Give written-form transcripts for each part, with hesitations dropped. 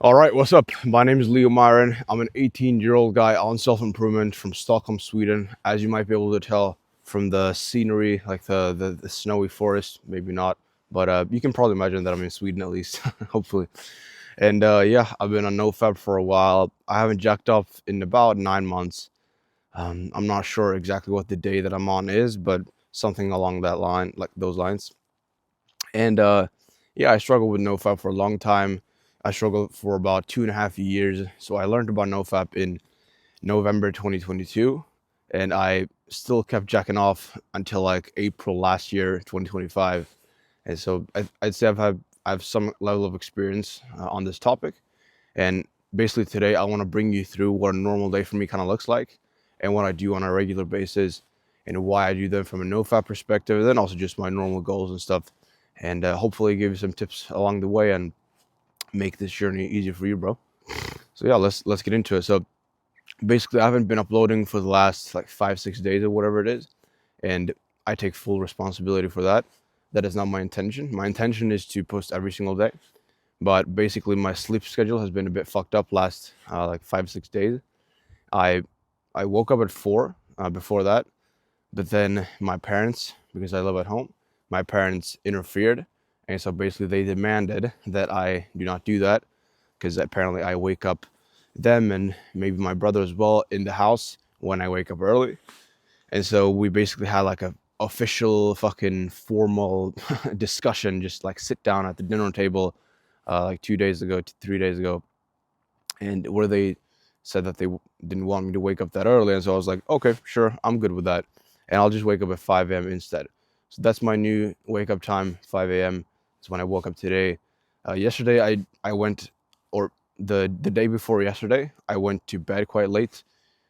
All right, what's up? My name is Leo Myron. I'm an 18-year-old guy on self-improvement from Stockholm, Sweden. As you might be able to tell from the scenery, like the snowy forest, maybe not, but you can probably imagine that I'm in Sweden at least, hopefully. And yeah, I've been on NoFap for a while. I haven't jacked off in about 9 months. I'm not sure exactly what the day that I'm on is, but something along that line, like those lines. And yeah, I struggled with NoFap for a long time. I struggled for about 2.5 years. So I learned about NoFap in November 2022, and I still kept jacking off until like April last year, 2025. And so I'd say I have some level of experience on this topic. And basically today I want to bring you through what a normal day for me kind of looks like, and what I do on a regular basis, and why I do them from a NoFap perspective, and then also just my normal goals and stuff, and hopefully give you some tips along the way and make this journey easier for you, bro. So yeah, let's get into it. So basically, I haven't been uploading for the last like 5-6 days or whatever it is, and I take full responsibility for that. That is not my intention. My intention is to post every single day, but basically my sleep schedule has been a bit fucked up last like 5-6 days. I I woke up at 4 before that, but then my parents, because I live at home, my parents interfered, and so basically they demanded that I do not do that, because apparently I wake up them and maybe my brother as well in the house when I wake up early. And so we basically had like a official fucking formal discussion, just like sit down at the dinner table like 2 days ago, 3 days ago, and where they said that they didn't want me to wake up that early. And so I was like, okay, sure, I'm good with that, and I'll just wake up at 5 a.m. instead. So that's my new wake up time. 5 a.m. is when I woke up today. Yesterday I went, or the day before yesterday, I went to bed quite late,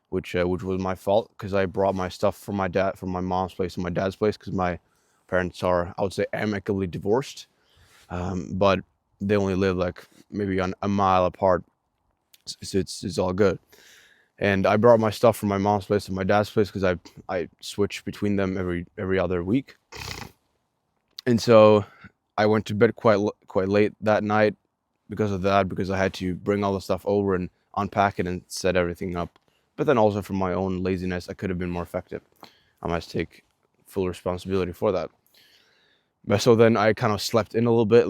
which was my fault, because I brought my stuff from my mom's place and my dad's place, because my parents are, I would say, amicably divorced, but they only live like maybe on a mile apart, so it's all good. And I brought my stuff from my mom's place and my dad's place, because I switch between them every other week. And so I went to bed quite late that night because of that, because I had to bring all the stuff over and unpack it and set everything up. But then also from my own laziness, I could have been more effective. I must take full responsibility for that. But so then I kind of slept in a little bit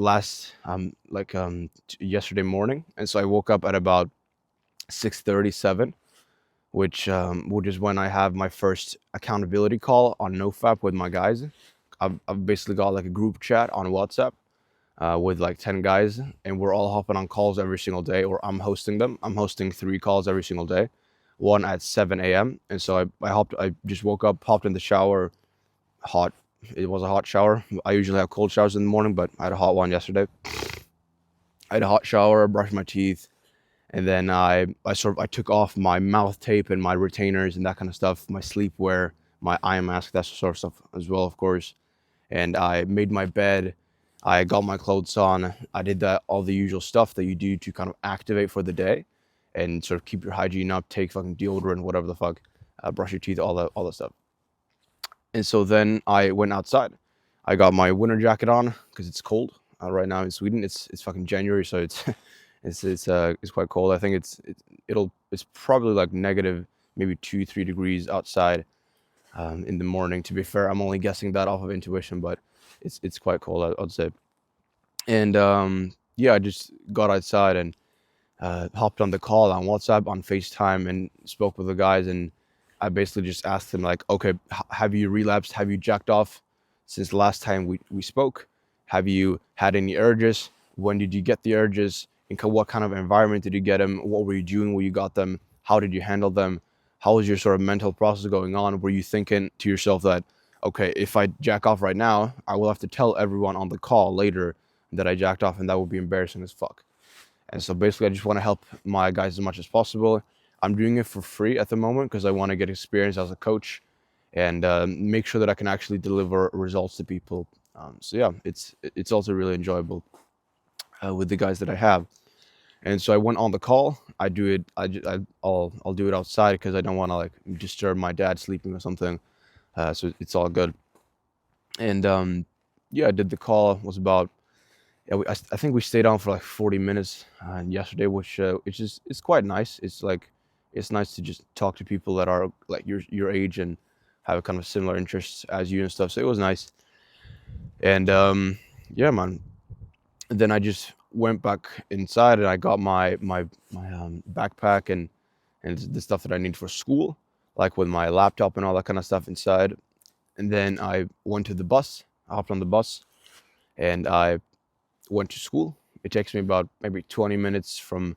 yesterday morning, and so I woke up at about 6:37, which is when I have my first accountability call on NoFap with my guys. I've basically got like a group chat on WhatsApp with like 10 guys, and we're all hopping on calls every single day, or I'm hosting them. I'm hosting 3 calls every single day, one at 7 a.m. And so I just woke up, hopped in the shower, hot. It was a hot shower. I usually have cold showers in the morning, but I had a hot one yesterday. I had a hot shower, brushed my teeth, and then I took off my mouth tape and my retainers and that kind of stuff, my sleepwear, my eye mask, that sort of stuff as well, of course. And I made my bed. I got my clothes on. I did that, all the usual stuff that you do to kind of activate for the day and sort of keep your hygiene up, take fucking deodorant, whatever the fuck, brush your teeth, all that stuff. And so then I went outside. I got my winter jacket on because it's cold right now in Sweden. It's fucking January, so it's it's quite cold. I think it's probably like negative maybe 2-3 degrees outside in the morning. To be fair, I'm only guessing that off of intuition, but it's quite cold, I'd say. And yeah, I just got outside and hopped on the call on WhatsApp, on FaceTime, and spoke with the guys. And I basically just asked them like, okay, have you relapsed? Have you jacked off since the last time we spoke? Have you had any urges? When did you get the urges? And what kind of environment did you get them? What were you doing when you got them? How did you handle them? How was your sort of mental process going on? Were you thinking to yourself that, okay, if I jack off right now, I will have to tell everyone on the call later that I jacked off, and that would be embarrassing as fuck. And so basically, I just want to help my guys as much as possible. I'm doing it for free at the moment because I want to get experience as a coach and make sure that I can actually deliver results to people. So yeah, it's also really enjoyable with the guys that I have. And so I went on the call. I do it. I'll do it outside because I don't want to like disturb my dad sleeping or something. So it's all good. And yeah, I did the call. It was about Yeah, I think we stayed on for like 40 minutes yesterday, which is it's quite nice. It's like it's nice to just talk to people that are like your age and have kind of similar interests as you and stuff. So it was nice. And yeah, man. And then I just went back inside and I got my backpack and the stuff that I need for school, like with my laptop and all that kind of stuff inside. And then I went to the bus. I hopped on the bus and I went to school. It takes me about maybe 20 minutes from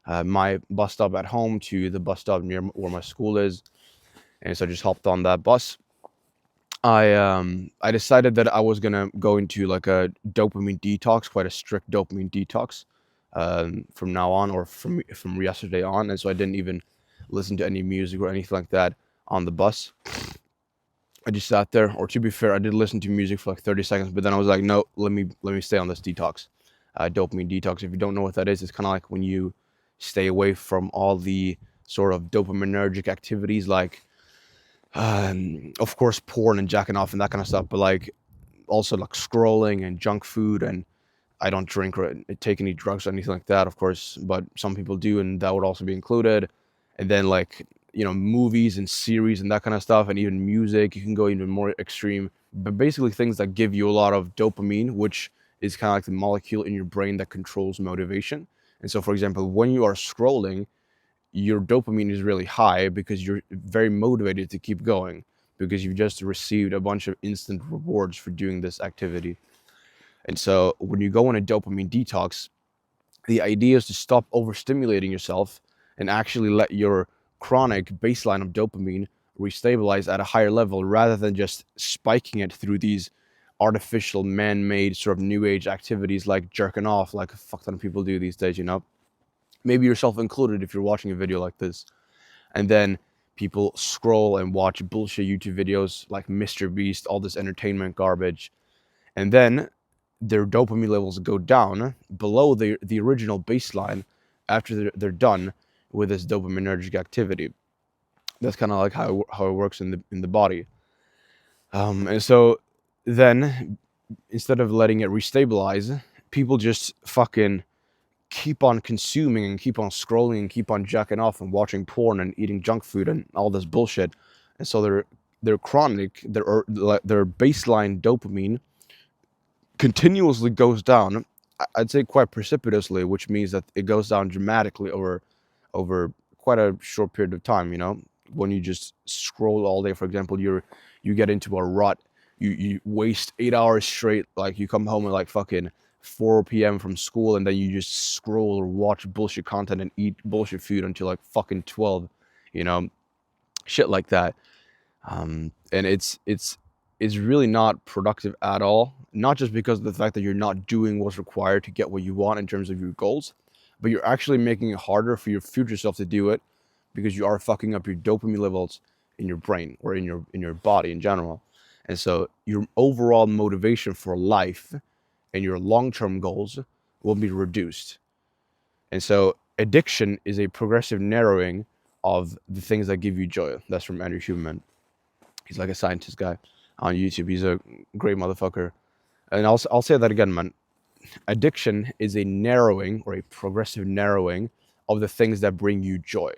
my bus stop at home to the bus stop near where my school is. And so I just hopped on that bus. I decided that I was gonna go into like a dopamine detox, quite a strict dopamine detox, from now on, or from yesterday on. And so I didn't even listen to any music or anything like that on the bus. I just sat there, or to be fair, I did listen to music for like 30 seconds, but then I was like, no, let me stay on this detox, dopamine detox. If you don't know what that is, it's kind of like when you stay away from all the sort of dopaminergic activities, like, of course, porn and jacking off and that kind of stuff, but like also like scrolling and junk food. And I don't drink or take any drugs or anything like that, of course, but some people do, and that would also be included. And then like, movies and series and that kind of stuff, and even music, you can go even more extreme. But basically things that give you a lot of dopamine, which is kind of like the molecule in your brain that controls motivation. And so, for example, when you are scrolling, your dopamine is really high because you're very motivated to keep going because you've just received a bunch of instant rewards for doing this activity. And so when you go on a dopamine detox, the idea is to stop overstimulating yourself and actually let your chronic baseline of dopamine restabilize at a higher level rather than just spiking it through these artificial man-made sort of new age activities like jerking off, like a fuck ton of people do these days. Maybe yourself included if you're watching a video like this. And then people scroll and watch bullshit YouTube videos like Mr. Beast, all this entertainment garbage. And then their dopamine levels go down below the original baseline after they're done with this dopaminergic activity. That's kind of like how it works in the body. And so then instead of letting it restabilize, people just fucking keep on consuming and keep on scrolling and keep on jacking off and watching porn and eating junk food and all this bullshit. And so their chronic their baseline dopamine continuously goes down. I'd say quite precipitously, which means that it goes down dramatically over quite a short period of time. When you just scroll all day, for example, you get into a rut. You waste 8 hours straight. Like you come home at like fucking 4 p.m. from school, and then you just scroll or watch bullshit content and eat bullshit food until like fucking 12. Shit like that. And it's really not productive at all. Not just because of the fact that you're not doing what's required to get what you want in terms of your goals, but you're actually making it harder for your future self to do it because you are fucking up your dopamine levels in your brain or in your body in general. And so your overall motivation for life and your long-term goals will be reduced. And so addiction is a progressive narrowing of the things that give you joy. That's from Andrew Huberman. He's like a scientist guy on YouTube. He's a great motherfucker. And I'll say that again, man. Addiction is a narrowing or a progressive narrowing of the things that bring you joy.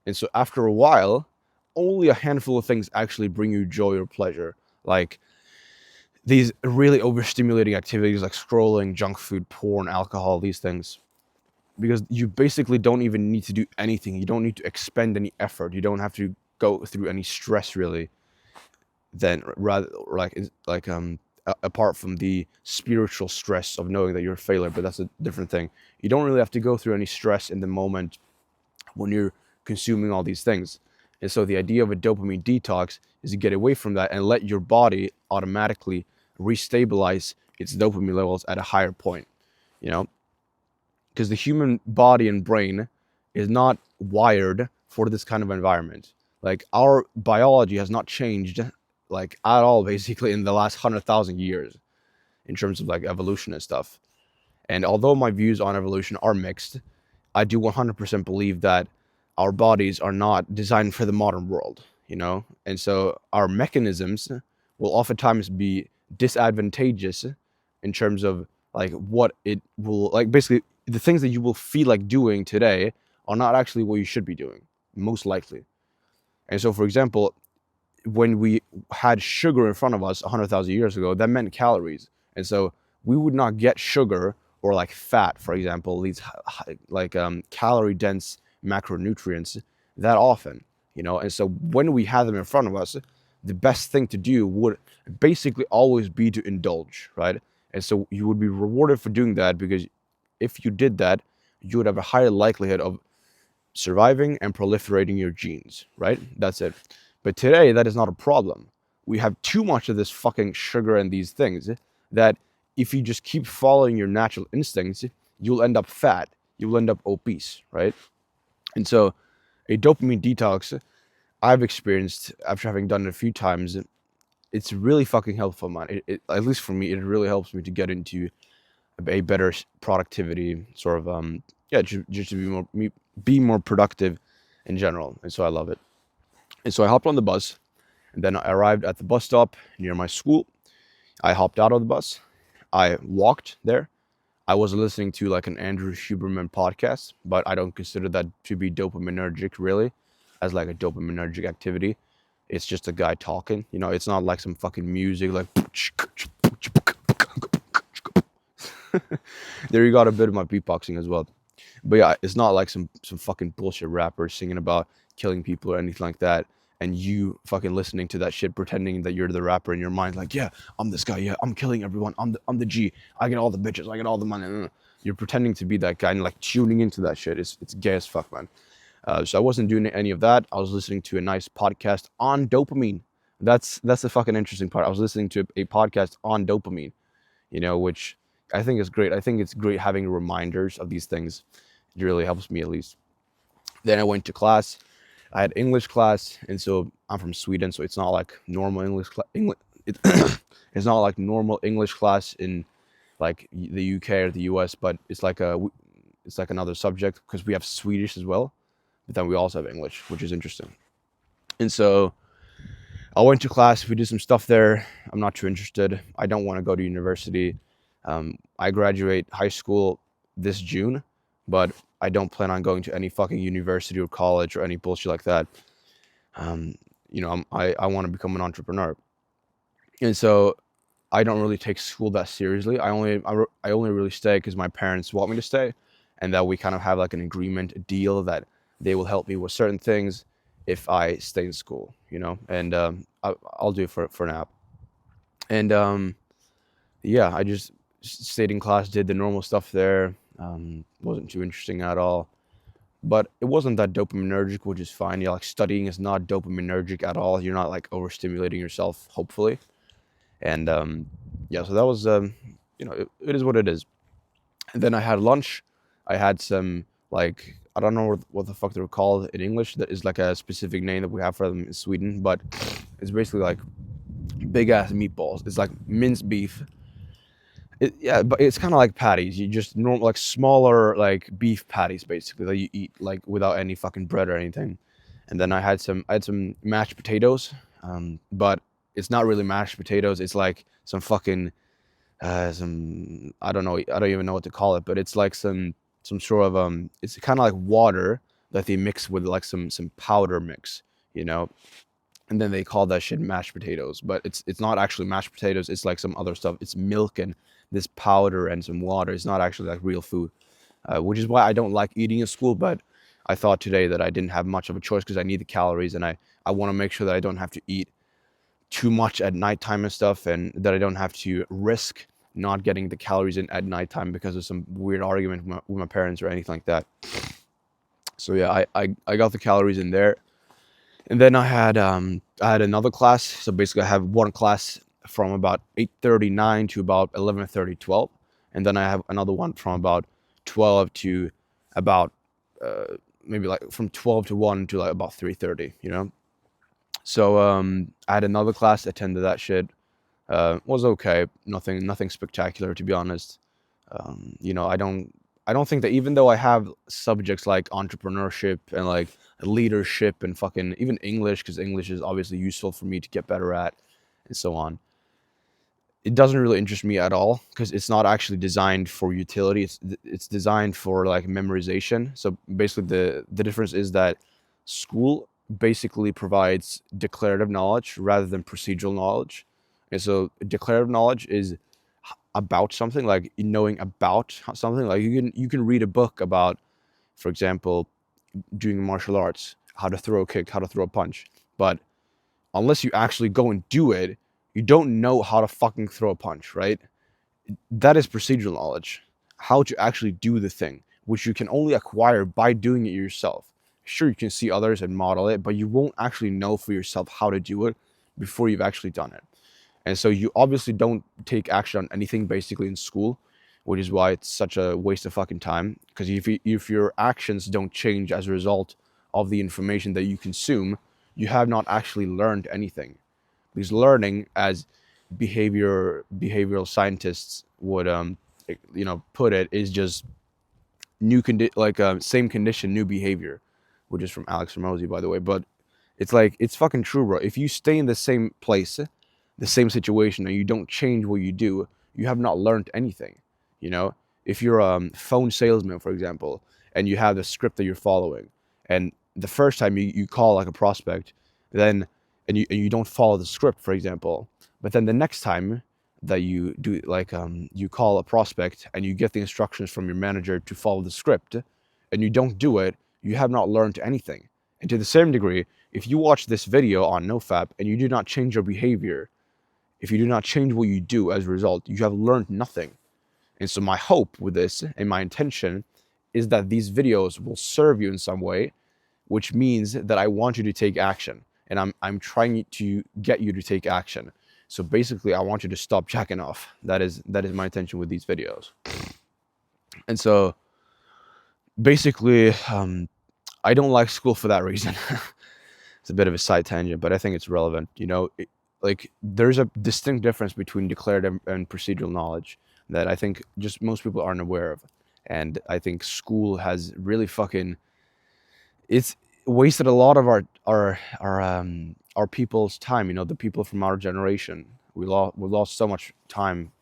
And so after a while, only a handful of things actually bring you joy or pleasure. Like these really overstimulating activities like scrolling, junk food, porn, alcohol, these things. Because you basically don't even need to do anything. You don't need to expend any effort. You don't have to go through any stress really. Then rather apart from the spiritual stress of knowing that you're a failure, but that's a different thing. You don't really have to go through any stress in the moment when you're consuming all these things. And so the idea of a dopamine detox is to get away from that and let your body automatically restabilize its dopamine levels at a higher point, because the human body and brain is not wired for this kind of environment. Like our biology has not changed like at all basically in the last 100,000 years in terms of like evolution and stuff. And although my views on evolution are mixed, I do 100% believe that our bodies are not designed for the modern world, and so our mechanisms will oftentimes be disadvantageous in terms of like what it will like. Basically, the things that you will feel like doing today are not actually what you should be doing, most likely. And so, for example, when we had sugar in front of us 100,000 years ago, that meant calories. And so we would not get sugar or like fat, for example, these like calorie dense macronutrients that often, you know. And so when we had them in front of us, the best thing to do would basically always be to indulge, right? And so you would be rewarded for doing that, because if you did that, you would have a higher likelihood of surviving and proliferating your genes, right? That's it. But today, that is not a problem. We have too much of this fucking sugar and these things that if you just keep following your natural instincts, you'll end up fat, you'll end up obese, right? And so, a dopamine detox I've experienced after having done it a few times, it's really fucking helpful, man. At least for me, it really helps me to get into a better productivity sort of yeah, just to be more productive in general. And so I love it. And so I hopped on the bus, and then I arrived at the bus stop near my school. I hopped out of the bus. I walked there. I was listening to like an Andrew Huberman podcast, but I don't consider that to be dopaminergic really, as like a dopaminergic activity. It's just a guy talking. You know, it's not like some fucking music like. There you got a bit of my beatboxing as well. But yeah, it's not like some fucking bullshit rapper singing about killing people or anything like that, and you fucking listening to that shit, pretending that you're the rapper in your mind, like, yeah, I'm this guy, yeah, I'm killing everyone, I'm the G, I get all the bitches, I get all the money. You're pretending to be that guy and like tuning into that shit. It's gay as fuck, man. So I wasn't doing any of that. I was listening to a nice podcast on dopamine. That's the fucking interesting part. I was listening to a podcast on dopamine, you know, which I think is great. I think it's great having reminders of these things. It really helps me at least. Then I went to class. I had English class, and so I'm from Sweden, so it's not like normal it's not like normal English class in like the UK or the US, but it's like another subject because we have Swedish as well, but then we also have English, which is interesting. And so I went to class. We did some stuff there. I'm not too interested. I don't want to go to university. I graduate high school this June, but I don't plan on going to any fucking university or college or any bullshit like that. Um, you know, I want to become an entrepreneur, and so I don't really take school that seriously. I only really stay because my parents want me to stay, and that we kind of have like an agreement, a deal that they will help me with certain things if I stay in school. You know, and I'll do it for now. And yeah, I just stayed in class, did the normal stuff there. Wasn't too interesting at all. But it wasn't that dopaminergic, which is fine. Yeah, like studying is not dopaminergic at all. You're not like overstimulating yourself, hopefully. And yeah, so that was you know, it is what it is. And then I had lunch. I had some like I don't know what the fuck they're called in English. That is like a specific name that we have for them in Sweden, but it's basically like big ass meatballs. It's like minced beef. Yeah, but it's kind of like patties. You just normal like smaller like beef patties basically that you eat like without any fucking bread or anything. And then I had some mashed potatoes, but it's not really mashed potatoes. It's like some fucking some I don't know. I don't even know what to call it, but it's like some sort of it's kind of like water that they mix with like some powder mix, you know. And then they call that shit mashed potatoes, but it's not actually mashed potatoes. It's like some other stuff. It's milk and this powder and some water. It's not actually like real food, which is why I don't like eating in school. But I thought today that I didn't have much of a choice because I need the calories, and I want to make sure that I don't have to eat too much at nighttime and stuff, and that I don't have to risk not getting the calories in at nighttime because of some weird argument with my parents or anything like that. So yeah, I got the calories in there. And then I had another class. So basically I have one class from about 8:39 to about 11:30, 12. And then I have another one from about 12 to about maybe like from 12 to 1 to like about 3:30, you know. So I had another class, attended that shit. Was okay. Nothing spectacular, to be honest. You know, I don't think that even though I have subjects like entrepreneurship and like leadership and fucking even English, because English is obviously useful for me to get better at and so on. it doesn't really interest me at all because it's not actually designed for utility. It's designed for like memorization. So basically, the difference is that school basically provides declarative knowledge rather than procedural knowledge. And so declarative knowledge is about something, like knowing about something. Like you can read a book about, for example, doing martial arts, how to throw a kick, how to throw a punch, but unless you actually go and do it, you don't know how to fucking throw a punch, right? That is procedural knowledge. How to actually do the thing, which you can only acquire by doing it yourself. Sure, you can see others and model it, but you won't actually know for yourself how to do it before you've actually done it. And so you obviously don't take action on anything basically in school, which is why it's such a waste of fucking time. Because if your actions don't change as a result of the information that you consume, you have not actually learned anything. Because learning, as behavioral scientists would put it, is just same condition, new behavior, which is from Alex Ramosi, by the way. But it's like, it's fucking true, bro. If you stay in the same place, the same situation, and you don't change what you do, you have not learned anything. You know, if you're a phone salesman, for example, and you have the script that you're following, and the first time you call like a prospect, then and you don't follow the script, for example, but then the next time that you do, like, you call a prospect and you get the instructions from your manager to follow the script, and you don't do it, you have not learned anything. And to the same degree, if you watch this video on NoFap and you do not change your behavior, if you do not change what you do as a result, you have learned nothing. And so my hope with this and my intention is that these videos will serve you in some way, which means that I want you to take action. And I'm trying to get you to take action. So basically, I want you to stop jacking off. That is my intention with these videos. And so basically, I don't like school for that reason. It's a bit of a side tangent, but I think it's relevant. Like, there's a distinct difference between declarative and procedural knowledge that I think just most people aren't aware of. And I think school has really fucking, it's wasted a lot of our people's time. The people from our generation. We lost so much time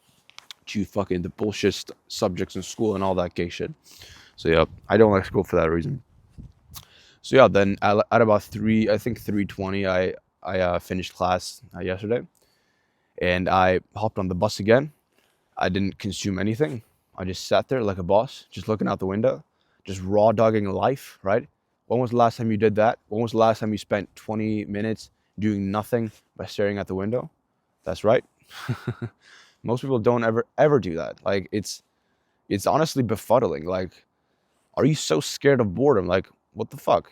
to fucking the bullshit subjects in school and all that gay shit. So yeah, I don't like school for that reason. So yeah, then at about 3:20, I finished class yesterday, and I hopped on the bus again. I didn't consume anything. I just sat there like a boss, just looking out the window, just raw dogging life, right? When was the last time you did that? When was the last time you spent 20 minutes doing nothing by staring at the window? That's right. Most people don't ever do that. Like, it's honestly befuddling. Like, are you so scared of boredom? Like, what the fuck?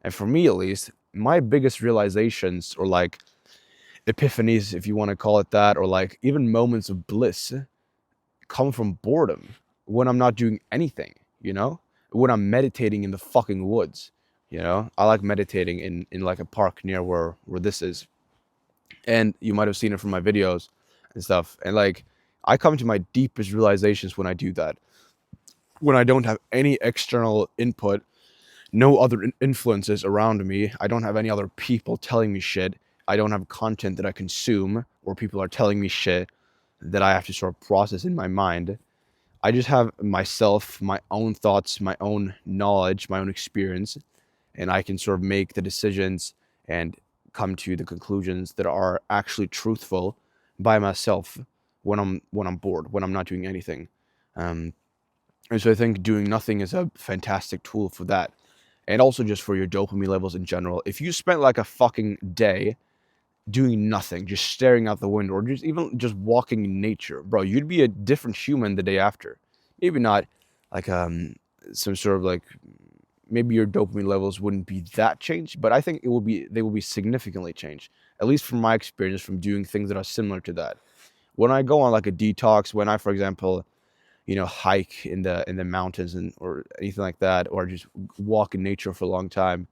And for me, at least, my biggest realizations, or like epiphanies, if you want to call it that, or like even moments of bliss, come from boredom when I'm not doing anything, when I'm meditating in the fucking woods. I like meditating in like a park near where this is. And you might have seen it from my videos and stuff. And like, I come to my deepest realizations when I do that, when I don't have any external input, no other influences around me. I don't have any other people telling me shit. I don't have content that I consume where people are telling me shit that I have to sort of process in my mind. I just have myself, my own thoughts, my own knowledge, my own experience, and I can sort of make the decisions and come to the conclusions that are actually truthful by myself when I'm bored, when I'm not doing anything. Um, and so I think doing nothing is a fantastic tool for that. And also just for your dopamine levels in general. If you spent like a fucking day doing nothing, just staring out the window, or just even just walking in nature, bro, you'd be a different human the day after. Maybe not like some sort of like, maybe your dopamine levels wouldn't be that changed, but I think they will be significantly changed. At least from my experience from doing things that are similar to that. When I go on like a detox, when I, for example, hike in the mountains or anything like that, or just walk in nature for a long time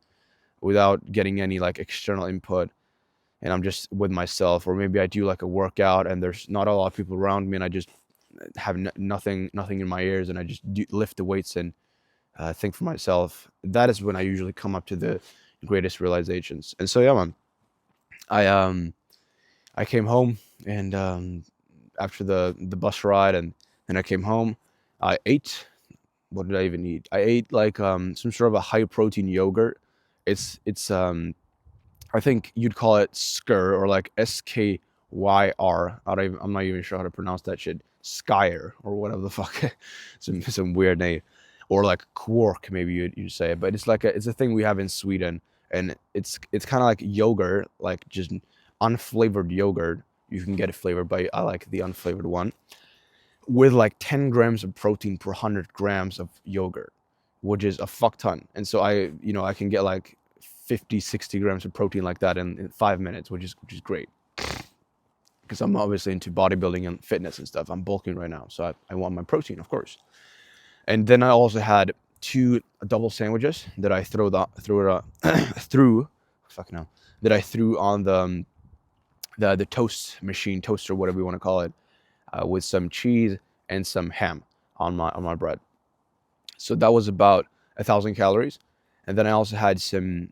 without getting any like external input, and I'm just with myself, or maybe I do like a workout and there's not a lot of people around me, and I just have nothing in my ears, and I just lift the weights and think for myself. That is when I usually come up to the greatest realizations. And so yeah, man, I I came home, and after the bus ride, and then I came home. I ate. What did I even eat? I ate like some sort of a high protein yogurt. It's I think you'd call it Skyr, or like SKYR. I'm not even sure how to pronounce that shit. Skyer or whatever the fuck, some weird name, or like Quark maybe you'd say. But it's a thing we have in Sweden, and it's kind of like yogurt, like just unflavored yogurt. You can get it flavored, but I like the unflavored one, with like 10 grams of protein per 100 grams of yogurt, which is a fuck ton. And so I can get like 50, 60 grams of protein like that in 5 minutes, which is great. Because I'm obviously into bodybuilding and fitness and stuff. I'm bulking right now, so I want my protein, of course. And then I also had two double sandwiches that I threw fucking hell, that I threw on the toast machine, toaster, whatever you want to call it, with some cheese and some ham on my bread. So that was about 1,000 calories. And then I also had some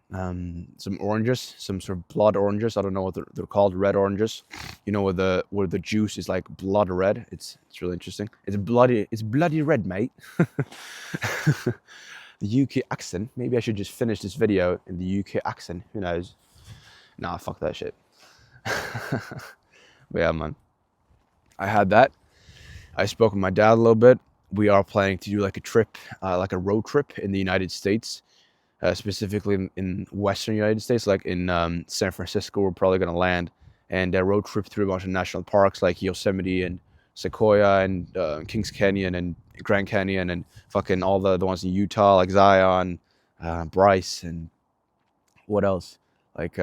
oranges, some sort of blood oranges. I don't know what they're called, red oranges. You know, where the juice is like blood red. It's really interesting. It's bloody red, mate. The UK accent. Maybe I should just finish this video in the UK accent. Who knows? Nah, fuck that shit. But yeah, man. I had that. I spoke with my dad a little bit. We are planning to do like a trip, like a road trip in the United States, specifically in Western United States, like in San Francisco. We're probably going to land, and a road trip through a bunch of national parks like Yosemite and Sequoia and Kings Canyon and Grand Canyon and fucking all the ones in Utah, like Zion, Bryce, and what else? Like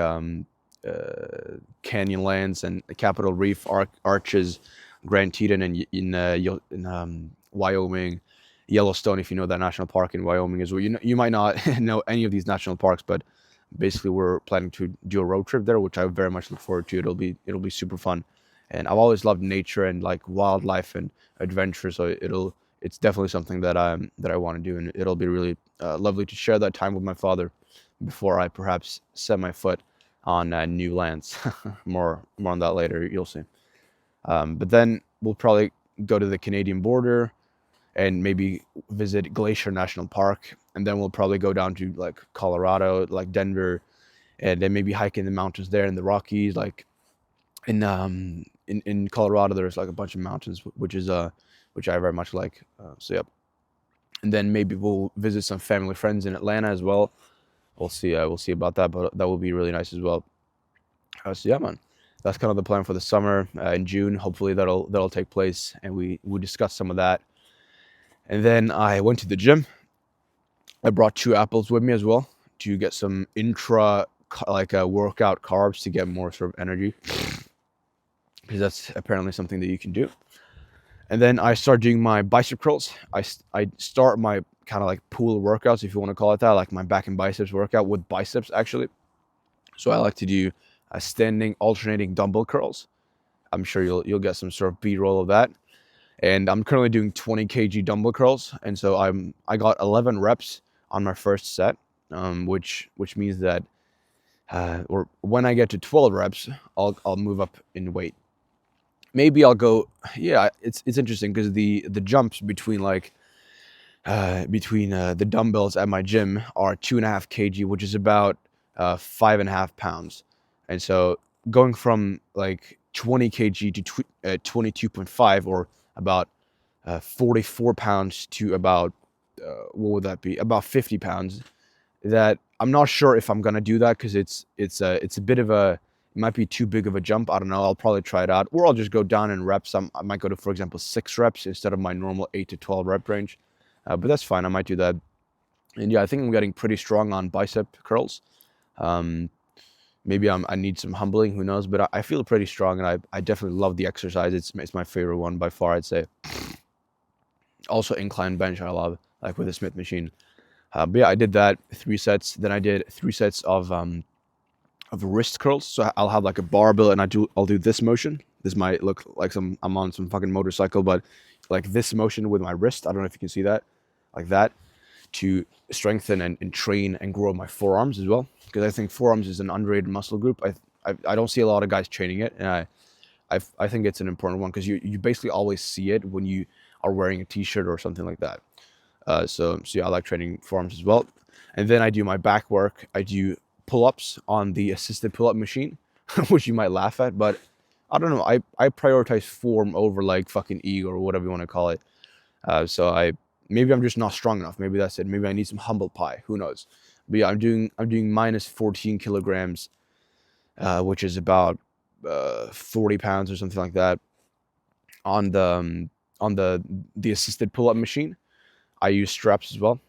Canyonlands and the Capitol Reef Arches, Grand Teton in Wyoming, Yellowstone, if you know that national park in Wyoming as well. You might not know any of these national parks, but basically we're planning to do a road trip there, which I very much look forward to. It'll be super fun, and I've always loved nature and like wildlife and adventure, so it's definitely something that I want to do, and it'll be really lovely to share that time with my father before I perhaps set my foot on new lands. More on that later. You'll see. But then we'll probably go to the Canadian border and maybe visit Glacier National Park, and then we'll probably go down to like Colorado, like Denver, and then maybe hike in the mountains there in the Rockies. Like in Colorado, there's like a bunch of mountains, which I very much like. So yep. And then maybe we'll visit some family friends in Atlanta as well. We'll see. We'll see about that, but that will be really nice as well. So yeah, man, that's kind of the plan for the summer. In June, hopefully that'll take place, and we discuss some of that. And then I went to the gym. I brought 2 apples with me as well to get some workout carbs to get more sort of energy, because that's apparently something that you can do. And then I start doing my bicep curls. I start my kind of like pool workouts, if you want to call it that, like my back and biceps workout with biceps actually. So I like to do standing alternating dumbbell curls. I'm sure you'll get some sort of B-roll of that. And I'm currently doing 20 kg dumbbell curls, and so I got 11 reps on my first set, which means that or when I get to 12 reps, I'll move up in weight. Maybe I'll go. Yeah, it's interesting because the jumps between the dumbbells at my gym are 2.5 kg, which is about 5.5 pounds, and so going from like 20 kg to 22.5, or about 44 pounds, to about what would that be? About 50 pounds. That I'm not sure if I'm gonna do that, because it's a bit of a, it might be too big of a jump. I don't know. I'll probably try it out, or I'll just go down in reps. I might go to, for example, 6 reps instead of my normal 8 to 12 rep range. But that's fine. I might do that. And yeah, I think I'm getting pretty strong on bicep curls. Maybe I need some humbling, who knows? But I feel pretty strong, and I definitely love the exercise. It's my favorite one by far, I'd say. Also, incline bench I love, like with the Smith machine. But yeah, I did that 3 sets. Then I did 3 sets of wrist curls. So I'll have like a barbell, and I'll do this motion. This might look like I'm on some fucking motorcycle, but like this motion with my wrist. I don't know if you can see that, like that, to strengthen and train and grow my forearms as well. Because I think forearms is an underrated muscle group. I don't see a lot of guys training it, and I I think it's an important one because you basically always see it when you are wearing a t-shirt or something like that. So yeah, I like training forearms as well. And then I do my back work. I do pull-ups on the assisted pull-up machine, which you might laugh at, but I don't know. I prioritize form over like fucking ego or whatever you want to call it. So maybe I'm just not strong enough. Maybe that's it. Maybe I need some humble pie. Who knows? But yeah, I'm doing minus 14 kilograms, which is about 40 pounds or something like that on the assisted pull-up machine. I use straps as well.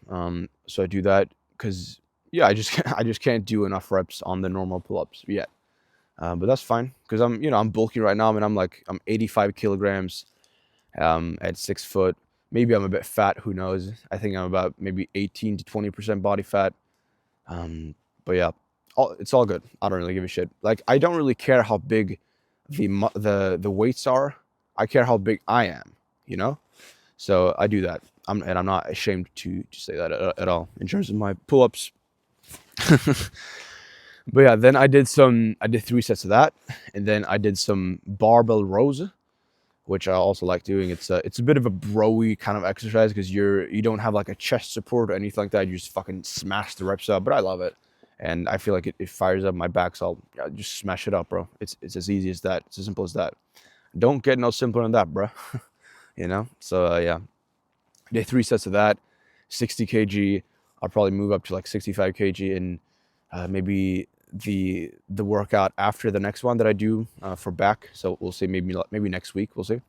So I do that because yeah, I just can't do enough reps on the normal pull-ups yet. But that's fine because I'm bulky right now. I mean, I'm 85 kilograms at 6 foot. Maybe I'm a bit fat. Who knows? I think I'm about maybe 18 to 20% body fat. Um, but yeah, it's all good. I don't really give a shit. Like I don't really care how big the weights are. I care how big I am. You know. So I do that. I'm not ashamed to say that at all in terms of my pull-ups. But yeah, then I did 3 sets of that, and then I did some barbell rows, which I also like doing. It's a bit of a bro-y kind of exercise because you don't have like a chest support or anything like that. You just fucking smash the reps up, but I love it, and I feel like it fires up my back. So I'll just smash it up, bro. It's as easy as that. It's as simple as that. Don't get no simpler than that, bro. So yeah, I did 3 sets of that, 60 kg. I'll probably move up to like 65 kg in maybe the workout after the next one that I do for back. So we'll see, maybe next week, we'll see.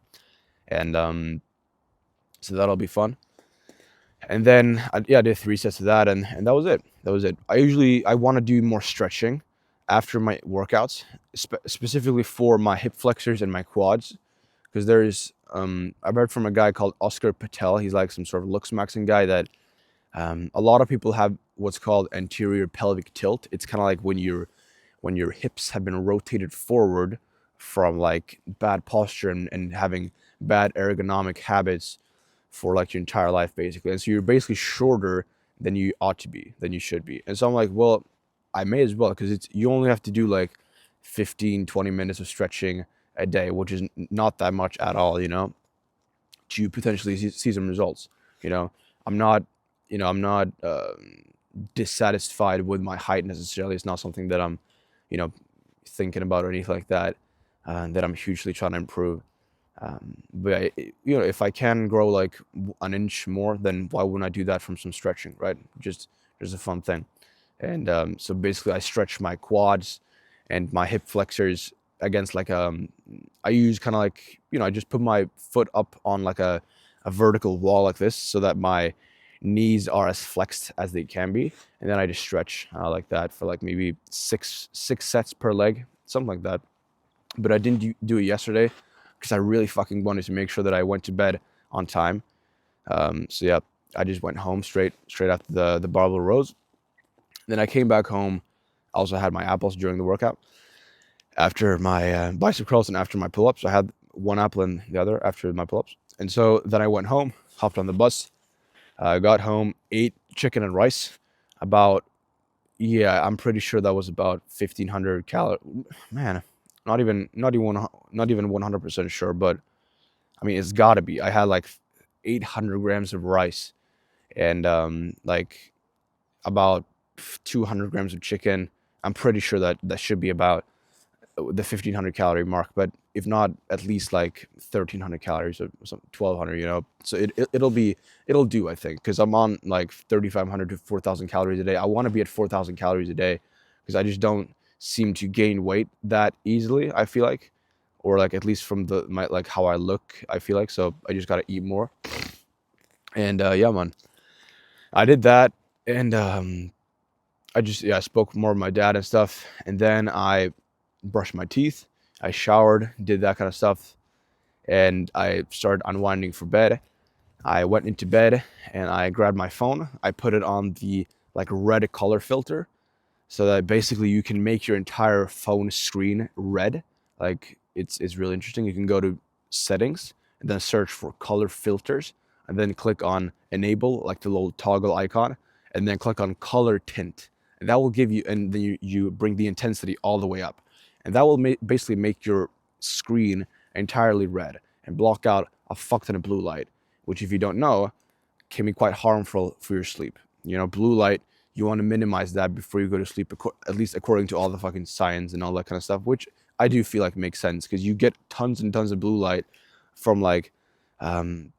And so that'll be fun. And then I did 3 sets of that, and that was it. That was it. I want to do more stretching after my workouts, specifically for my hip flexors and my quads, because there's I read from a guy called Oscar Patel. He's like some sort of looks maxing guy that a lot of people have what's called anterior pelvic tilt. It's kind of like when your hips have been rotated forward from like bad posture and having bad ergonomic habits for like your entire life, basically. And so you're basically shorter than you ought to be, than you should be. And so I'm like, well, I may as well, because you only have to do like 15, 20 minutes of stretching a day, which is not that much at all, to potentially see some results. I'm not, I'm not dissatisfied with my height necessarily. It's not something that I'm, thinking about or anything like that, that I'm hugely trying to improve. But if I can grow like an inch more, then why wouldn't I do that from some stretching, right? Just a fun thing. And so basically I stretch my quads and my hip flexors against like I use kind of like, I just put my foot up on like a vertical wall like this so that my knees are as flexed as they can be, and then I just stretch like that for like maybe six sets per leg, something like that. But I didn't do it yesterday because I really fucking wanted to make sure that I went to bed on time. So yeah, I just went home straight after the barbell rows. Then I came back home. I also had my apples during the workout. After my bicep curls and after my pull-ups, I had one apple and the other after my pull-ups. And so then I went home, hopped on the bus, got home, ate chicken and rice. I'm pretty sure that was about 1,500 calories. Man, not even 100% sure, but I mean, it's gotta be. I had like 800 grams of rice and like about 200 grams of chicken. I'm pretty sure that should be about the 1,500 calorie mark, but if not, at least like 1,300 calories or some 1,200. So it'll do, I think, because I'm on like 3,500 to 4,000 calories a day. I want to be at 4,000 calories a day because I just don't seem to gain weight that easily, I feel like, or like at least from like how I look, I feel like. So I just got to eat more. And yeah, man, I did that. And I spoke more with my dad and stuff. And then I brushed my teeth, I showered, did that kind of stuff, and I started unwinding for bed. I went into bed and I grabbed my phone. I put it on the like red color filter so that basically you can make your entire phone screen red. Like it's really interesting. You can go to settings and then search for color filters and then click on enable, like the little toggle icon, and then click on color tint. And that will give you, and then you bring the intensity all the way up. And that will basically make your screen entirely red and block out a fuck ton of blue light, which, if you don't know, can be quite harmful for your sleep. Blue light, you want to minimize that before you go to sleep, at least according to all the fucking science and all that kind of stuff, which I do feel like makes sense, because you get tons and tons of blue light from um,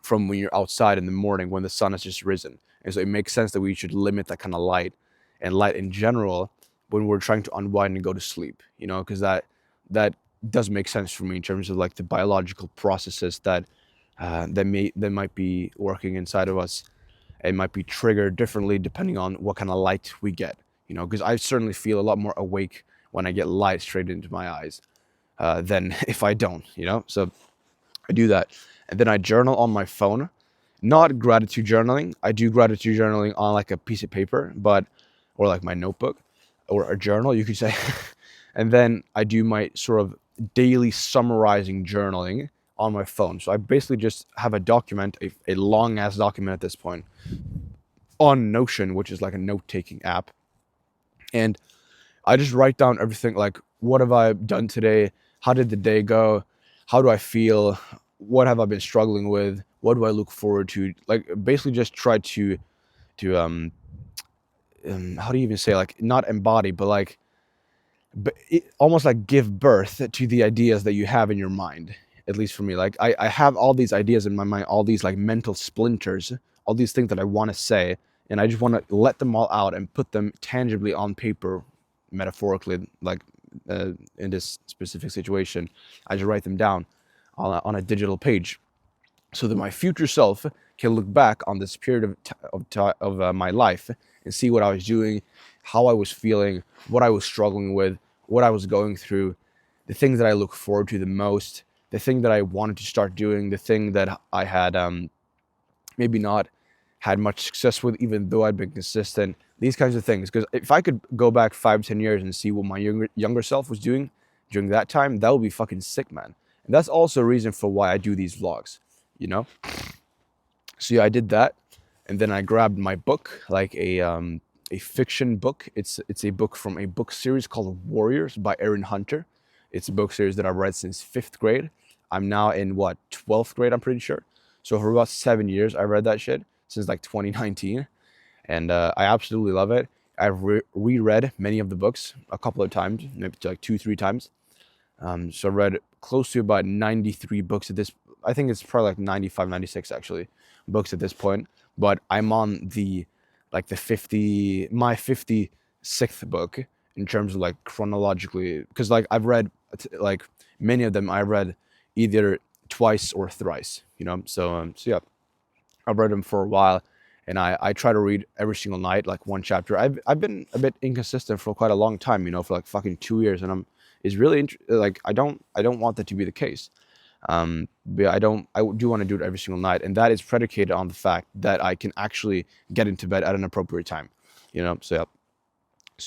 from when you're outside in the morning when the sun has just risen. And so it makes sense that we should limit that kind of light and light in general when we're trying to unwind and go to sleep, because that does make sense for me in terms of like the biological processes that might be working inside of us. It might be triggered differently depending on what kind of light we get, because I certainly feel a lot more awake when I get light straight into my eyes than if I don't, so I do that. And then I journal on my phone. Not gratitude journaling. I do gratitude journaling on like a piece of paper, or like my notebook or a journal, you could say. And then I do my sort of daily summarizing journaling on my phone. So I basically just have a document, a long ass document at this point, on Notion, which is like a note taking app. And I just write down everything, like, what have I done today? How did the day go? How do I feel? What have I been struggling with? What do I look forward to? Like, basically just try to how do you even say, like, not embody, but like, almost like give birth to the ideas that you have in your mind. At least for me, like I have all these ideas in my mind, all these like mental splinters, all these things that I want to say, and I just want to let them all out and put them tangibly on paper, metaphorically, like in this specific situation. I just write them down on a digital page, so that my future self can look back on this period of my life and see what I was doing, how I was feeling, what I was struggling with, what I was going through, the things that I look forward to the most, the thing that I wanted to start doing, the thing that I had maybe not had much success with, even though I'd been consistent, these kinds of things. Because if I could go back 5-10 years and see what my younger self was doing during that time, that would be fucking sick, man. And that's also a reason for why I do these vlogs, you know? So yeah, I did that. And then I grabbed my book, like a fiction book. It's a book from a book series called Warriors by Aaron Hunter. It's a book series that I've read since 5th grade. I'm now in 12th grade, I'm pretty sure. So for about 7 years, I read that shit since like 2019. And I absolutely love it. I've reread many of the books a couple of times, maybe like 2-3 times. So I read close to about 93 books at this. I think it's probably like 95, 96 actually books at this point. But I'm on my 56th book in terms of like chronologically, because like I've read like many of them I read either twice or thrice, so yeah, I've read them for a while, and I try to read every single night, like one chapter. I've been a bit inconsistent for quite a long time, for like fucking 2 years, and it's really like I don't want that to be the case. But I do want to do it every single night, and that is predicated on the fact that I can actually get into bed at an appropriate time, So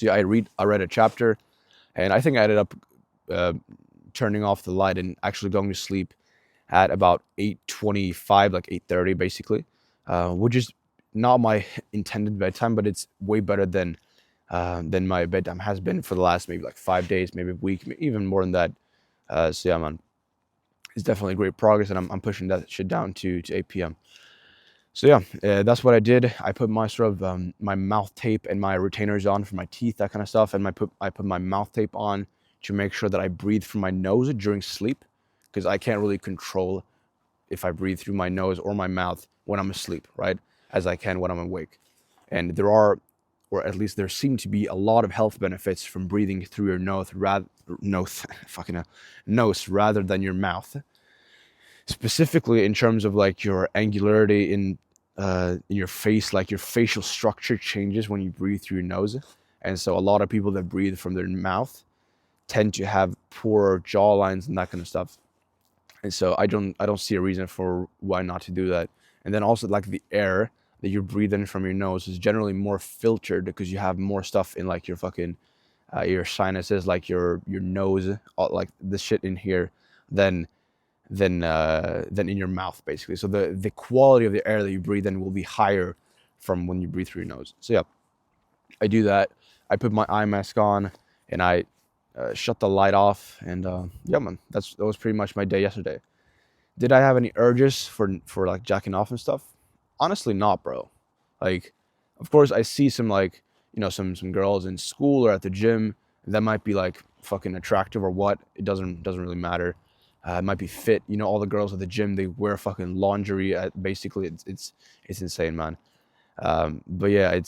yeah, I read a chapter, and I think I ended up uh, turning off the light and actually going to sleep at about 8:25, like 8:30, basically, which is not my intended bedtime, but it's way better than my bedtime has been for the last maybe like 5 days, maybe a week, even more than that. So yeah, man, it's definitely great progress, and I'm pushing that shit down to 8 p.m. So yeah, that's what I did. I put my sort of my mouth tape and my retainers on for my teeth, that kind of stuff, and I put my mouth tape on to make sure that I breathe through my nose during sleep, because I can't really control if I breathe through my nose or my mouth when I'm asleep, right? As I can when I'm awake. And there are, or at least there seem to be, a lot of health benefits from breathing through your nose rather than your mouth. Specifically in terms of like your angularity in your face, like your facial structure changes when you breathe through your nose. And so a lot of people that breathe from their mouth tend to have poorer jaw lines and that kind of stuff. And so I don't see a reason for why not to do that. And then also, like, the air that you breathe in from your nose is generally more filtered because you have more stuff in like your fucking your sinuses, like your nose, like the shit in here, than than in your mouth, basically. So the quality of the air that you breathe in will be higher from when you breathe through your nose. So yeah, I do that. I put my eye mask on, and I shut the light off, and yeah, man, that was pretty much my day yesterday. Did I have any urges for like jacking off and stuff? Honestly, not, bro. Like, of course, I see some like some girls in school or at the gym that might be like fucking attractive or what. It doesn't really matter. It might be fit. All the girls at the gym, they wear fucking lingerie. Basically, it's insane, man. But yeah,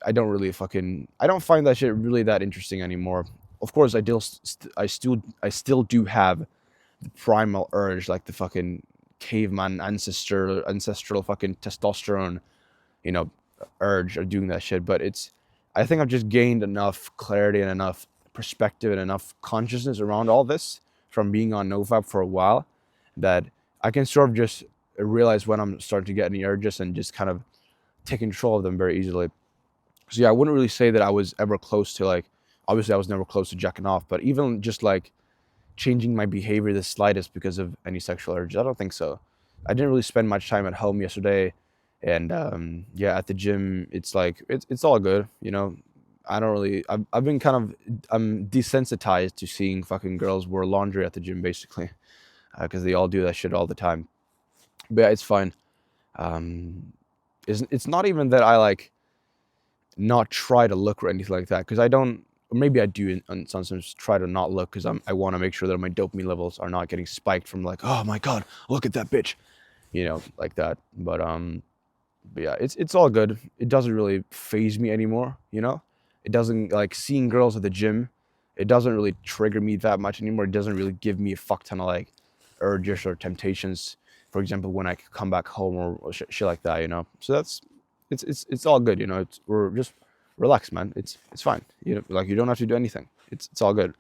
I don't find that shit really that interesting anymore. Of course, I still do have the primal urge, like the fucking caveman ancestral fucking testosterone, you know, urge of doing that shit. But I think I've just gained enough clarity and enough perspective and enough consciousness around all this from being on NoFap for a while that I can sort of just realize when I'm starting to get any urges and just kind of take control of them very easily. So yeah, I wouldn't really say that I was ever close to like, obviously I was never close to jacking off, but even just like changing my behavior the slightest because of any sexual urges, I don't think so. I didn't really spend much time at home yesterday, and yeah, at the gym, it's like it's all good. I don't really. I've been kind of I'm desensitized to seeing fucking girls wear laundry at the gym, basically, because they all do that shit all the time. But yeah, it's fine. Um, it's not even that I like not try to look or anything like that, because I don't. Or maybe I do, and sometimes try to not look because I want to make sure that my dopamine levels are not getting spiked from like, oh my god, look at that bitch, like that. But yeah, it's all good. It doesn't really phase me anymore. It doesn't, like, seeing girls at the gym. It doesn't really trigger me that much anymore. It doesn't really give me a fuck ton of like urges or temptations. For example, when I come back home or shit like that. So it's all good. We're just relax, man. It's fine. Like, you don't have to do anything. It's all good.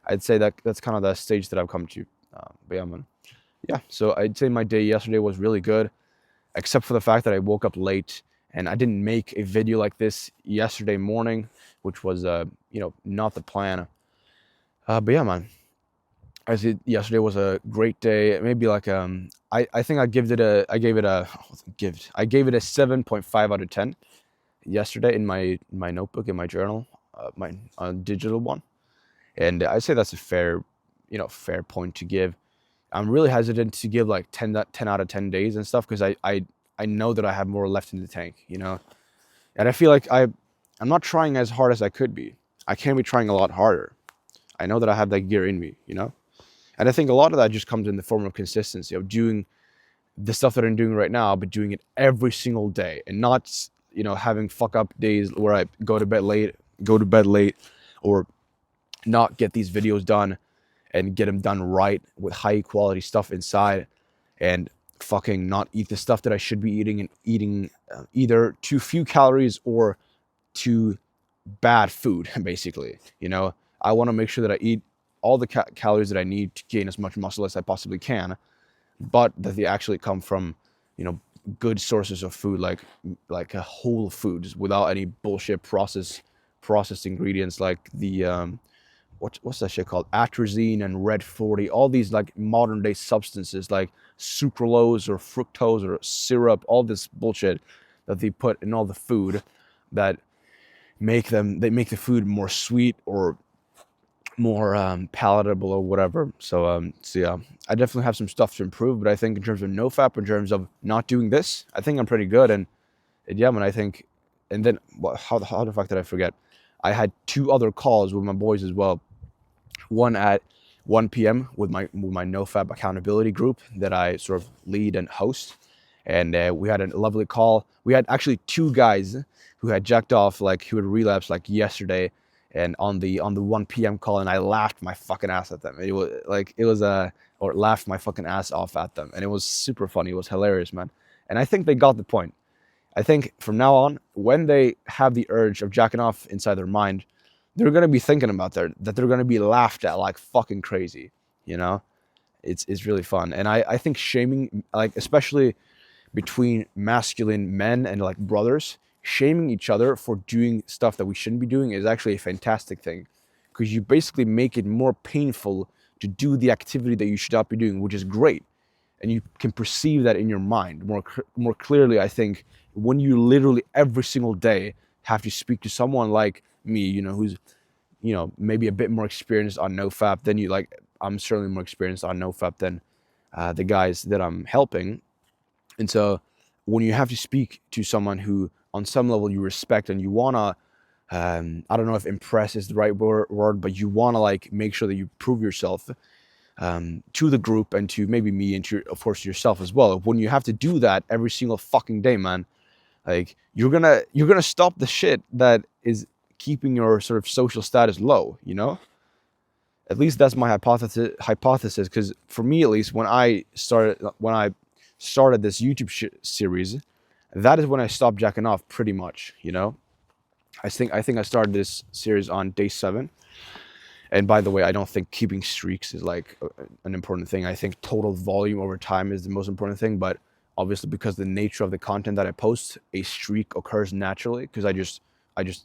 I'd say that's kind of the stage that I've come to. But yeah, man. Yeah. So I'd say my day yesterday was really good, except for the fact that I woke up late and I didn't make a video like this yesterday morning, which was not the plan. But yeah, man. I said yesterday was a great day. Maybe like I think I gave it a 7.5 out of 10 yesterday in my notebook, in my journal, my digital one, and I say that's a fair point to give. I'm really hesitant to give like 10 out of 10 days and stuff, because I know that I have more left in the tank, and I feel like I'm not trying as hard as I could be. I can be trying a lot harder. I know that I have that gear in me, and I think a lot of that just comes in the form of consistency, of doing the stuff that I'm doing right now, but doing it every single day, and not having fuck up days where I go to bed late, or not get these videos done and get them done right with high quality stuff inside, and fucking not eat the stuff that I should be eating, and eating either too few calories or too bad food, basically. I want to make sure that I eat all the calories that I need to gain as much muscle as I possibly can, but that they actually come from, good sources of food, like a whole foods, without any bullshit processed ingredients like the what's that shit called? Atrazine and Red 40, all these like modern day substances like sucralose or fructose or syrup, all this bullshit that they put in all the food that make the food more sweet or more palatable or whatever. So yeah, I definitely have some stuff to improve, but I think in terms of NoFap, in terms of not doing this, I think I'm pretty good. And yeah, man, I think, and then how the fuck did I forget? I had 2 other calls with my boys as well. One at 1 p.m. with my NoFap accountability group that I sort of lead and host, and we had a lovely call. We had actually 2 guys who had jacked off, like who had relapsed like yesterday, and on the 1 p.m. call, and I laughed my fucking ass at them. Or laughed my fucking ass off at them, and it was super funny. It was hilarious, man. And I think they got the point. I think from now on, when they have the urge of jacking off inside their mind, they're gonna be thinking about that they're gonna be laughed at like fucking crazy. You know, it's really fun, and I think shaming, like especially between masculine men and like brothers, shaming each other for doing stuff that we shouldn't be doing is actually a fantastic thing, because you basically make it more painful to do the activity that you should not be doing, which is great, and you can perceive that in your mind more clearly. I think when you literally every single day have to speak to someone like me, who's maybe a bit more experienced on NoFap than you. Like, I'm certainly more experienced on NoFap than the guys that I'm helping. And so when you have to speak to someone who on some level you respect and you want to, I don't know if impress is the right word, but you want to like make sure that you prove yourself to the group and to maybe me and to, of course, yourself as well. When you have to do that every single fucking day, man, like you're gonna stop the shit that is keeping your sort of social status low, At least that's my hypothesis, because for me, at least, when I started this YouTube series, that is when I stopped jacking off pretty much, I think I started this series on day 7. And by the way, I don't think keeping streaks is like an important thing. I think total volume over time is the most important thing. But obviously, because the nature of the content that I post, a streak occurs naturally because I just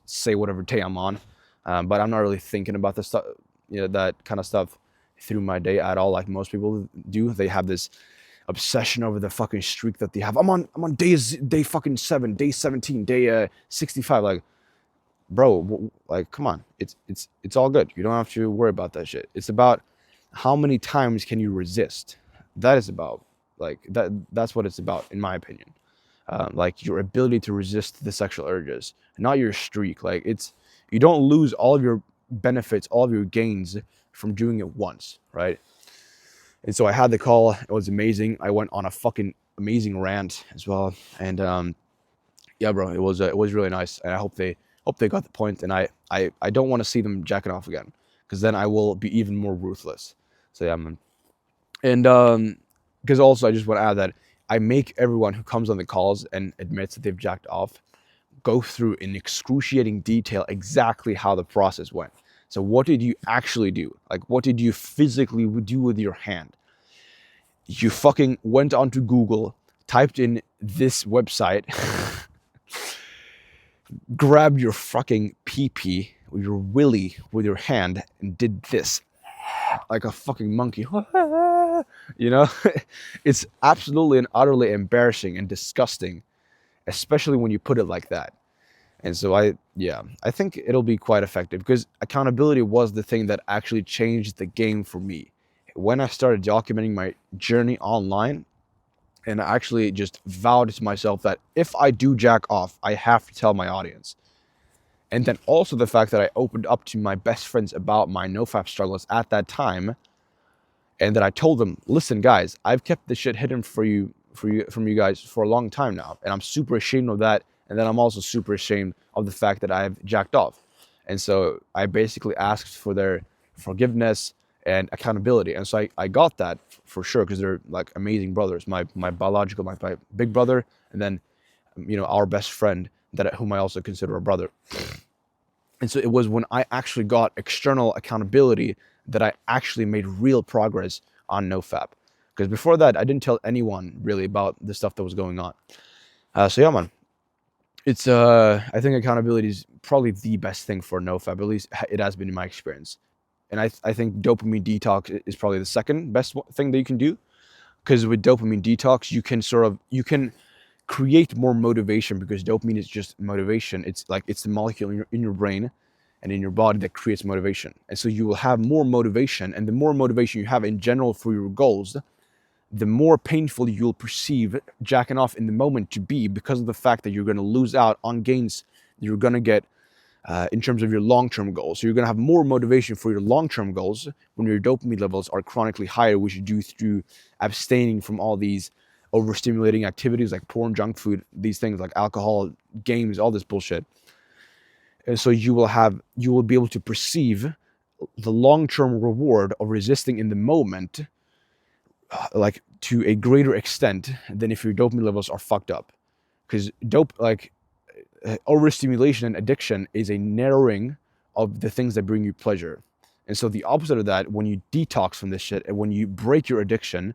say whatever day I'm on. But I'm not really thinking about the stuff, that kind of stuff through my day at all, like most people do. They have this obsession over the fucking streak that they have. I'm on day fucking 7, day 17, day 65. Like, bro, like, come on, it's all good. You don't have to worry about that shit. It's about how many times can you resist. That is about, like, that's what it's about, in my opinion. Like, your ability to resist the sexual urges, not your streak. Like, you don't lose all of your benefits, all of your gains from doing it once, right? And so I had the call. It was amazing. I went on a fucking amazing rant as well. And yeah, bro, it was really nice. And I hope they got the point. And I don't want to see them jacking off again, because then I will be even more ruthless. So yeah, man. And because also I just want to add that I make everyone who comes on the calls and admits that they've jacked off go through in excruciating detail exactly how the process went. So what did you actually do? Like, what did you physically do with your hand? You fucking went onto Google, typed in this website, grabbed your fucking pee-pee, or your willy with your hand, and did this like a fucking monkey. It's absolutely and utterly embarrassing and disgusting, especially when you put it like that. And so I think it'll be quite effective, because accountability was the thing that actually changed the game for me. When I started documenting my journey online, and I actually just vowed to myself that if I do jack off, I have to tell my audience. And then also the fact that I opened up to my best friends about my NoFap struggles at that time, and that I told them, listen, guys, I've kept this shit hidden from you guys for a long time now, and I'm super ashamed of that. And then I'm also super ashamed of the fact that I've jacked off. And so I basically asked for their forgiveness and accountability. And so I got that for sure, because they're like amazing brothers. My biological, my big brother, and then our best friend, whom I also consider a brother. And so it was when I actually got external accountability that I actually made real progress on NoFap. Because before that, I didn't tell anyone really about the stuff that was going on. So yeah, man. It's I think accountability is probably the best thing for NoFap. At least it has been in my experience. And I think dopamine detox is probably the second best thing that you can do. Because with dopamine detox, you can create more motivation, because dopamine is just motivation. It's the molecule in your brain and in your body that creates motivation. And so you will have more motivation, and the more motivation you have in general for your goals, the more painful you'll perceive jacking off in the moment to be, because of the fact that you're going to lose out on gains you're going to get in terms of your long-term goals. So you're going to have more motivation for your long-term goals when your dopamine levels are chronically higher, which you do through abstaining from all these overstimulating activities like porn, junk food, these things like alcohol, games, all this bullshit. And so you will be able to perceive the long-term reward of resisting in the moment, like to a greater extent than if your dopamine levels are fucked up. Because overstimulation and addiction is a narrowing of the things that bring you pleasure. And so the opposite of that, when you detox from this shit and when you break your addiction,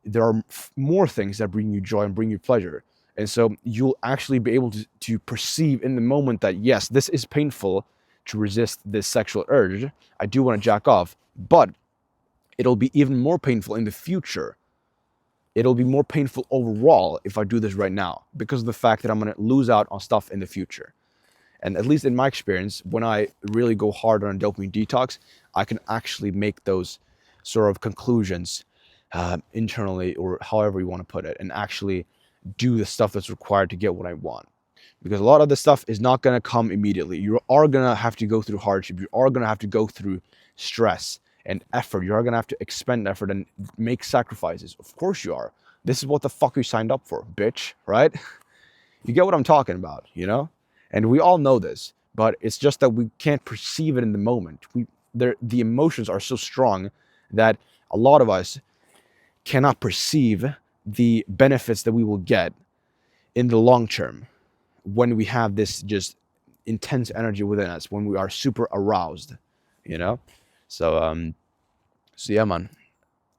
there are more things that bring you joy and bring you pleasure. And so you'll actually be able to perceive in the moment that, yes, this is painful to resist this sexual urge. I do want to jack off, but it'll be even more painful in the future. It'll be more painful overall if I do this right now, because of the fact that I'm going to lose out on stuff in the future. And at least in my experience, when I really go hard on a dopamine detox, I can actually make those sort of conclusions internally, or however you want to put it, and actually do the stuff that's required to get what I want. Because a lot of this stuff is not going to come immediately. You are going to have to go through hardship. You are going to have to go through stress and effort. You are going to have to expend effort and make sacrifices. Of course you are. This is what the fuck you signed up for, bitch, right? You get what I'm talking about, you know? And we all know this, but it's just that we can't perceive it in the moment. The emotions are so strong that a lot of us cannot perceive the benefits that we will get in the long term when we have this just intense energy within us, when we are super aroused, you know? So yeah, man.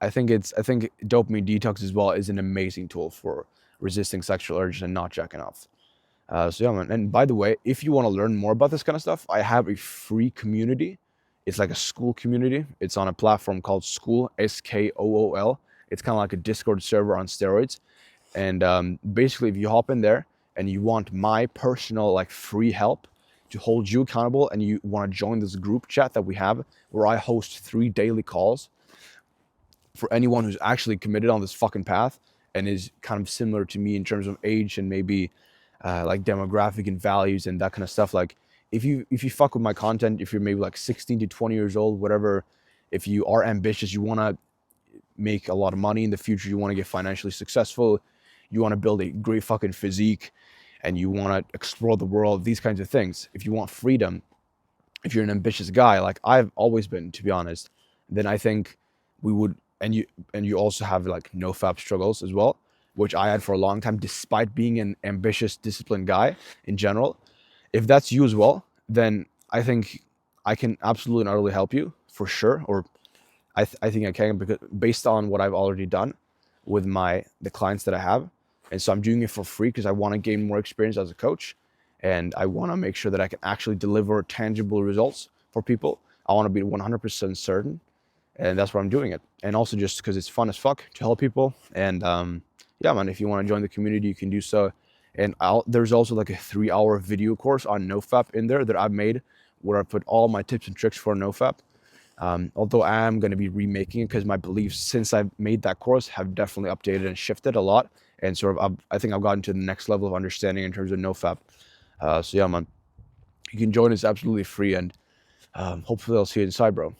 I think dopamine detox as well is an amazing tool for resisting sexual urges and not jacking off. So yeah, man. And by the way, if you want to learn more about this kind of stuff, I have a free community. It's like a school community. It's on a platform called School, Skool. It's kind of like a Discord server on steroids. And basically, if you hop in there and you want my personal like free help to hold you accountable, and you want to join this group chat that we have, where I host 3 daily calls for anyone who's actually committed on this fucking path and is kind of similar to me in terms of age and maybe like demographic and values and that kind of stuff. Like if you fuck with my content, if you're maybe like 16 to 20 years old, whatever, if you are ambitious, you want to make a lot of money in the future, you want to get financially successful, you want to build a great fucking physique, and you want to explore the world, these kinds of things, if you want freedom, if you're an ambitious guy like I've always been, to be honest, then I think we would, and you also have like NoFap struggles as well, which I had for a long time despite being an ambitious, disciplined guy in general. If that's you as well, then I think I can absolutely and utterly help you for sure. Or I think I can, because based on what I've already done with the clients that I have. And so I'm doing it for free because I want to gain more experience as a coach, and I want to make sure that I can actually deliver tangible results for people. I want to be 100% certain, and that's why I'm doing it. And also just because it's fun as fuck to help people. And yeah, man, if you want to join the community, you can do so. And there's also like a 3-hour video course on NoFap in there that I've made, where I put all my tips and tricks for NoFap. Although I am going to be remaking it because my beliefs since I've made that course have definitely updated and shifted a lot. And sort of, I think I've gotten to the next level of understanding in terms of NoFap. So yeah, man, you can join. It's absolutely free, and hopefully I'll see you inside, bro.